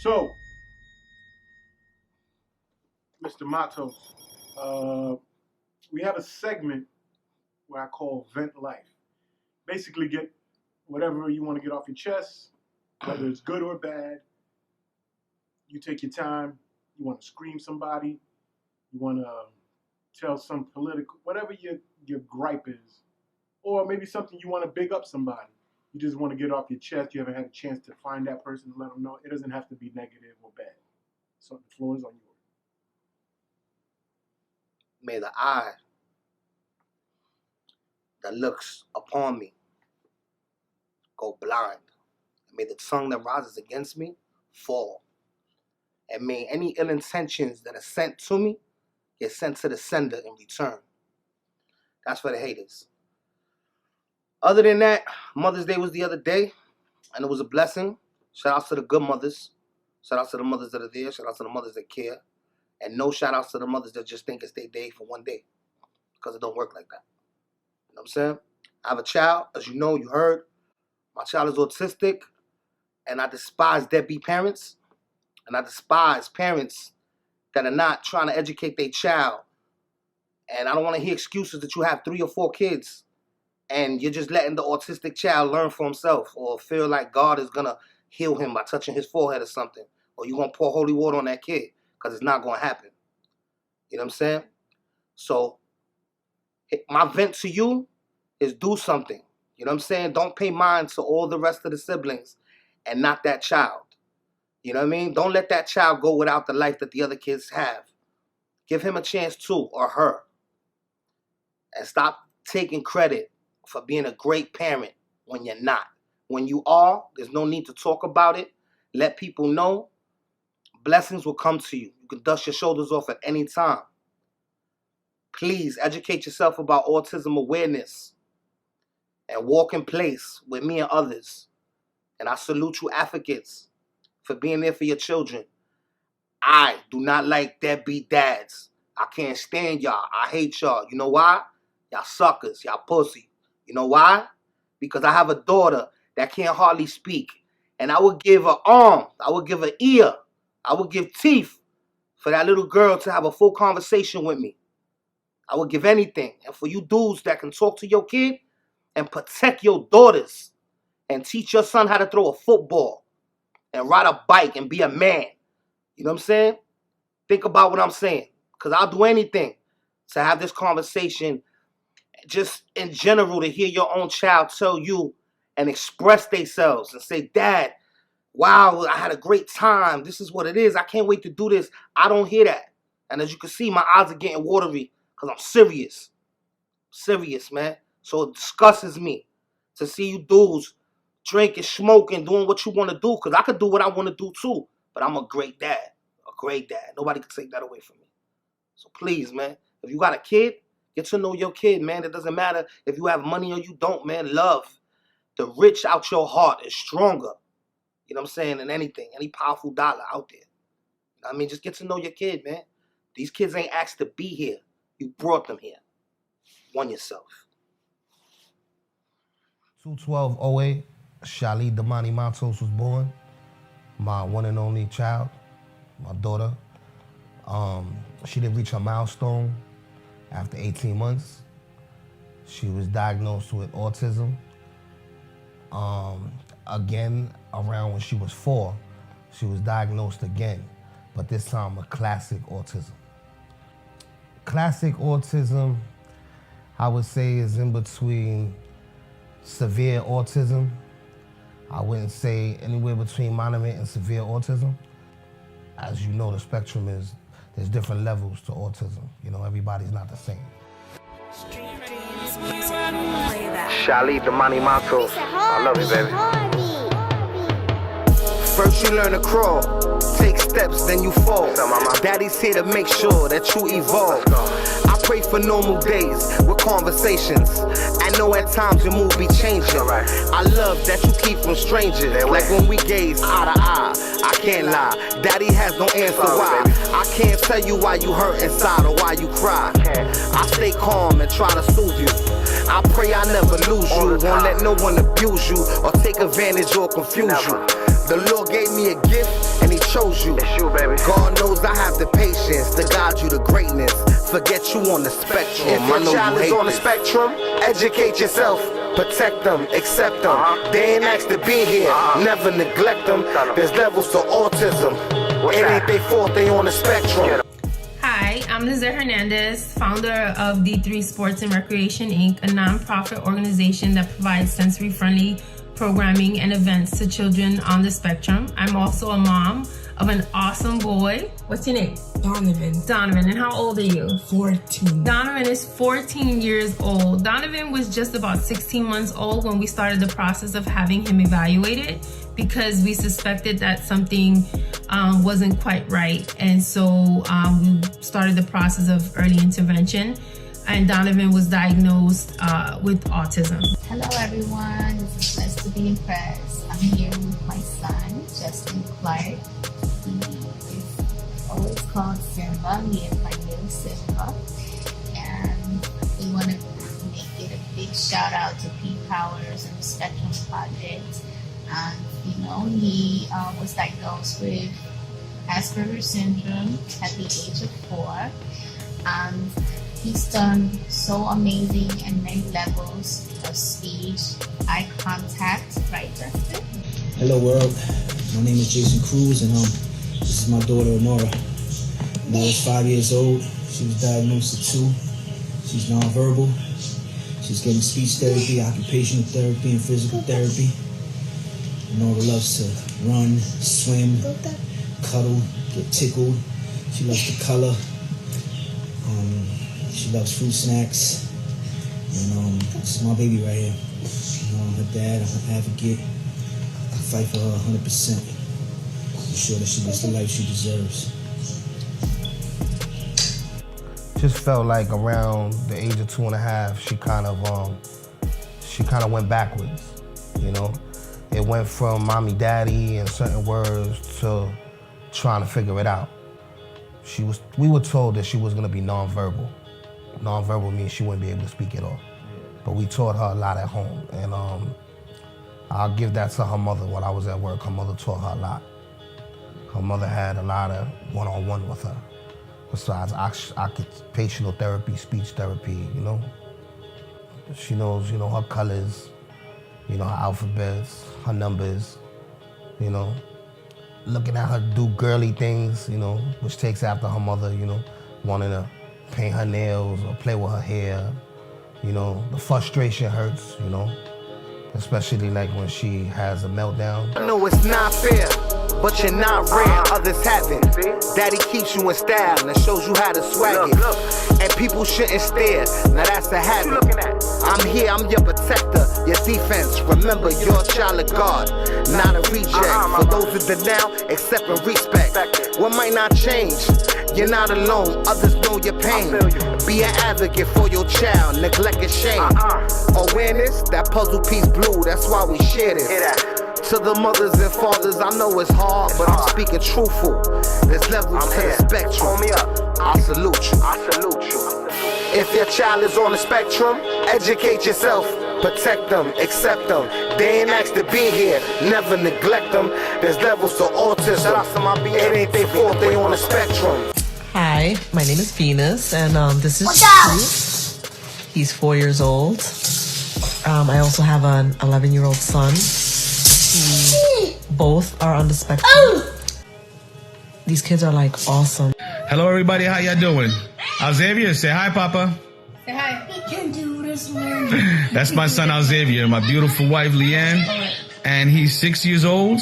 So, Mr. Matos, we have a segment where I call Vent Life. Basically, get whatever you want to get off your chest, whether it's good or bad. You take your time. You want to scream somebody. You want to tell some political, whatever your gripe is. Or maybe something you want to big up somebody. You just want to get off your chest. You haven't had a chance to find that person and let them know. It doesn't have to be negative or bad. So the floor is on yours. May the eye that looks upon me go blind. May the tongue that rises against me fall. And may any ill intentions that are sent to me get sent to the sender in return. That's for the haters. Other than that, Mother's Day was the other day, and it was a blessing. Shout out to the good mothers. Shout out to the mothers that are there. Shout out to the mothers that care. And no shout outs to the mothers that just think it's their day for one day. Because it don't work like that. You know what I'm saying? I have a child, as you know, you heard. My child is autistic, and I despise deadbeat parents. And I despise parents that are not trying to educate their child. And I don't want to hear excuses that you have 3 or 4 kids and you're just letting the autistic child learn for himself or feel like God is going to heal him by touching his forehead or something. Or you're going to pour holy water on that kid because it's not going to happen. You know what I'm saying? So my vent to you is do something. You know what I'm saying? Don't pay mind to all the rest of the siblings and not that child. You know what I mean? Don't let that child go without the life that the other kids have. Give him a chance too, or her. And stop taking credit for being a great parent when you're not. When you are, there's no need to talk about it. Let people know. Blessings will come to you. You can dust your shoulders off at any time. Please educate yourself about autism awareness and walk in place with me and others. And I salute you advocates for being there for your children. I do not like deadbeat dads. I can't stand y'all. I hate y'all. You know why? Y'all suckers. Y'all pussy. You know why? Because I have a daughter that can't hardly speak. And I would give her arm. I would give her ear. I would give teeth for that little girl to have a full conversation with me. I would give anything. And for you dudes that can talk to your kid and protect your daughters and teach your son how to throw a football and ride a bike and be a man. You know what I'm saying? Think about what I'm saying. Because I'll do anything to have this conversation just in general to hear your own child tell you and express themselves and say, Dad, wow, I had a great time. This is what it is. I can't wait to do this. I don't hear that. And as you can see, my eyes are getting watery because I'm serious. Serious, man. So it disgusts me to see you dudes drinking, smoking, doing what you want to do. Because I could do what I want to do too. But I'm a great dad. A great dad. Nobody can take that away from me. So please, man, if you got a kid, get to know your kid, man. It doesn't matter if you have money or you don't, man. Love. The rich out your heart is stronger. You know what I'm saying? Than anything. Any powerful dollar out there. You know what I mean? Just get to know your kid, man. These kids ain't asked to be here. You brought them here. One yourself. 2/12/08, Shali Damani Matos was born. My one and only child, my daughter. She didn't reach her milestone after 18 months. She was diagnosed with autism. Again, around when she was 4, she was diagnosed again, but this time a classic autism. Classic autism, I would say, is in between severe autism. I wouldn't say anywhere between moderate and severe autism. As you know, the spectrum is, there's different levels to autism. You know, everybody's not the same. Shali Damani Matos. I love you, baby. First you learn to crawl, take steps, then you fall. Daddy's here to make sure that you evolve. I pray for normal days with conversations. I know at times your mood be changing. I love that you keep from strangers. Like when we gaze eye to eye, I can't lie. Daddy has no answer why. I can't tell you why you hurt inside or why you cry. I stay calm and try to soothe you. I pray I never lose you. Won't let no one abuse you or take advantage or confuse you. The Lord gave me a gift and He chose you. It's you, baby. God knows I have the patience to guide you to greatness. Forget you on the spectrum. If your child is on the spectrum, educate yourself. Protect them, accept them. They ain't asked to be here. Never neglect them. There's levels to autism. It ain't their fault they on the spectrum. Hi, I'm Lizette Hernandez, founder of D3 Sports and Recreation Inc., a nonprofit organization that provides sensory-friendly programming and events to children on the spectrum. I'm also a mom of an awesome boy. What's your name? Donovan. Donovan. And how old are you? 14. Donovan is 14 years old. Donovan was just about 16 months old when we started the process of having him evaluated because we suspected that something wasn't quite right. And so we started the process of early intervention, and Donovan was diagnosed with autism. Hello everyone, this is Blessed to be impressed. I'm here with my son, Justin Clark. He is always called Simba. He is my little Simba. And we want to make it a big shout out to P Powers and the Spectrum Project. And he was diagnosed with Asperger's syndrome at the age of 4. And he's done so amazing in many levels of speech, eye contact, right, Justin? Hello world, my name is Jason Cruz, and this is my daughter Honora. Honora's 5 years old. She was diagnosed at 2. She's nonverbal. She's getting speech therapy, occupational therapy, and physical therapy. Honora loves to run, swim, cuddle, get tickled. She loves to color. She loves fruit snacks. And this is my baby right here. Her dad, I'm an advocate. I fight for her 100%. I'm sure that she gets the life she deserves. Just felt like around the age of 2.5, she kind of went backwards. It went from mommy, daddy, and certain words to trying to figure it out. We were told that she was gonna be nonverbal. Nonverbal means she wouldn't be able to speak at all. But we taught her a lot at home, and I'll give that to her mother. While I was at work, her mother taught her a lot. Her mother had a lot of one-on-one with her. Besides occupational therapy, speech therapy, She knows, her colors, her alphabets, her numbers, Looking at her do girly things, which takes after her mother, wanting to paint her nails or play with her hair. The frustration hurts, especially like when she has a meltdown. I know it's not fair, but you're not rare. Others haven't. Daddy keeps you in style and shows you how to swag it. And people shouldn't stare. Now that's a habit. I'm here, I'm your protector, your defense. Remember, you're a child of God, not a reject. For those who deny, accept and respect. What might not change? You're not alone, others know your pain. Be an advocate for your child, neglect and shame. Awareness, that puzzle piece blue, that's why we share this. To the mothers and fathers, I know it's hard, but I'm speaking truthful. There's levels to the spectrum. I salute you. If your child is on the spectrum, educate yourself. Protect them, accept them. They ain't asked to be here. Never neglect them. There's levels to autism. It ain't their fault they on the spectrum. Hi, my name is Venus, and this is Cruz. He's 4 years old. I also have an 11-year-old son. Both are on the spectrum. These kids are like awesome. Hello everybody, how y'all doing? Alxavier, say hi, Papa. Say hi. We can do this, man. That's my son Alxavier, my beautiful wife Leanne, and he's 6 years old.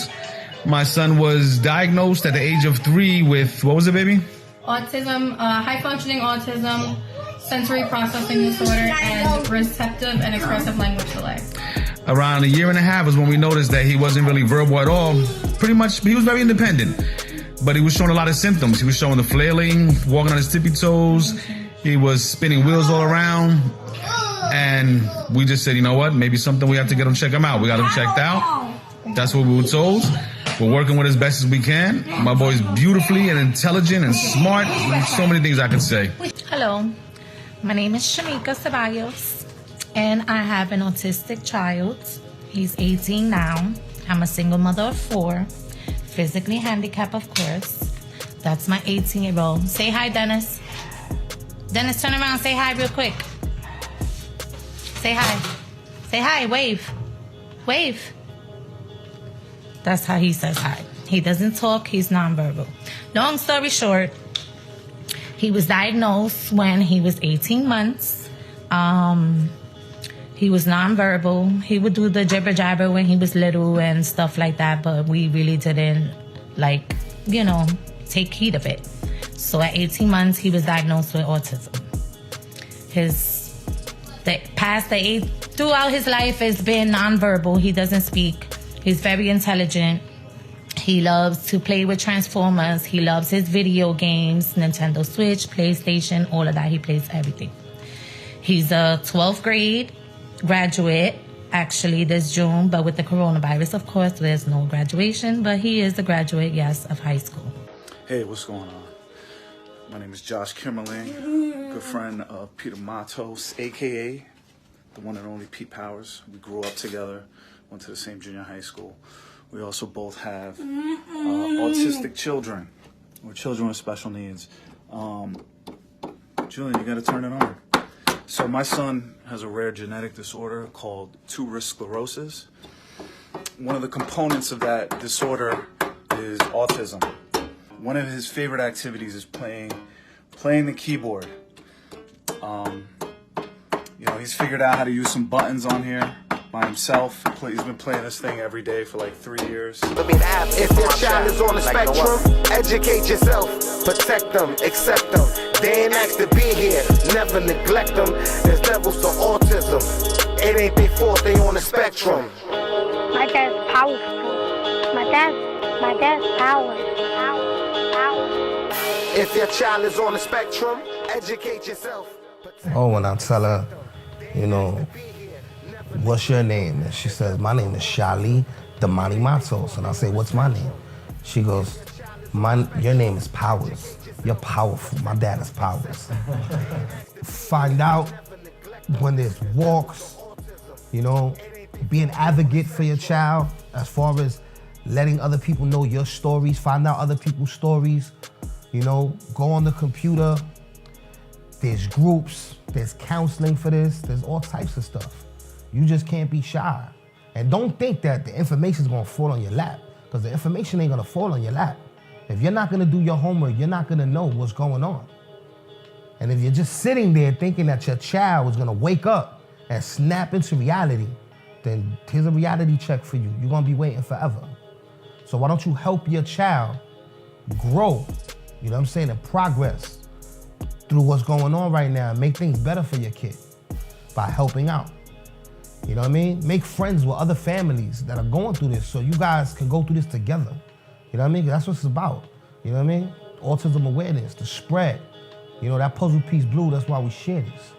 My son was diagnosed at the age of 3 with, what was it, baby? Autism, high-functioning autism, sensory processing disorder, and receptive and expressive language delay. Around 1.5 years was when we noticed that he wasn't really verbal at all. Pretty much, he was very independent, but he was showing a lot of symptoms. He was showing the flailing, walking on his tippy toes. He was spinning wheels all around. And we just said, you know what, maybe something we have to get him, check him out. We got him checked out. That's what we were told. We're working with as best as we can. My boy's beautifully and intelligent and smart. So many things I could say. Hello, my name is Shamika Ceballos. And I have an autistic child. He's 18 now. I'm a single mother of 4, physically handicapped, of course. That's my 18-year-old. Say hi, Dennis. Dennis, turn around. Say hi real quick. Say hi. Say hi. Wave. Wave. That's how he says hi. He doesn't talk. He's nonverbal. Long story short, he was diagnosed when he was 18 months. He was nonverbal. He would do the jibber jabber when he was little and stuff like that, but we really didn't, take heed of it. So at 18 months, he was diagnosed with autism. Throughout his life has been nonverbal. He doesn't speak. He's very intelligent. He loves to play with Transformers. He loves his video games, Nintendo Switch, PlayStation, all of that. He plays everything. He's a 12th grade graduate, actually, this June, but with the coronavirus, of course, there's no graduation, but he is a graduate, yes, of high school. Hey, what's going on? My name is Josh Kimmerling, good friend of Peter Matos, a.k.a. the one and only Pete Powers. We grew up together, went to the same junior high school. We also both have autistic children, or children with special needs. Julian, you gotta turn it on. So my son has a rare genetic disorder called tuberous sclerosis. One of the components of that disorder is autism. One of his favorite activities is playing the keyboard. He's figured out how to use some buttons on here by himself. He's been playing this thing every day for like 3 years. If your child is on the spectrum, educate yourself, protect them, accept them. They ain't asked to be here, never neglect them. There's levels to autism. It ain't their fault they on the spectrum. My dad's powerful. My dad's power. If your child is on the spectrum, educate yourself. Oh, when I tell her, what's your name? And she says, my name is Shali Damani Matos. And I say, what's my name? She goes, your name is Powers. You're powerful. My dad is Powers. Find out when there's walks, be an advocate for your child as far as letting other people know your stories, find out other people's stories, go on the computer. There's groups, there's counseling for this, there's all types of stuff. You just can't be shy. And don't think that the information is gonna fall on your lap, because the information ain't gonna fall on your lap. If you're not gonna do your homework, you're not gonna know what's going on. And if you're just sitting there thinking that your child is gonna wake up and snap into reality, then here's a reality check for you. You're gonna be waiting forever. So why don't you help your child grow, and progress through what's going on right now and make things better for your kid by helping out. You know what I mean? Make friends with other families that are going through this so you guys can go through this together. You know what I mean? That's what it's about. You know what I mean? Autism awareness, the spread. That puzzle piece blue, that's why we share this.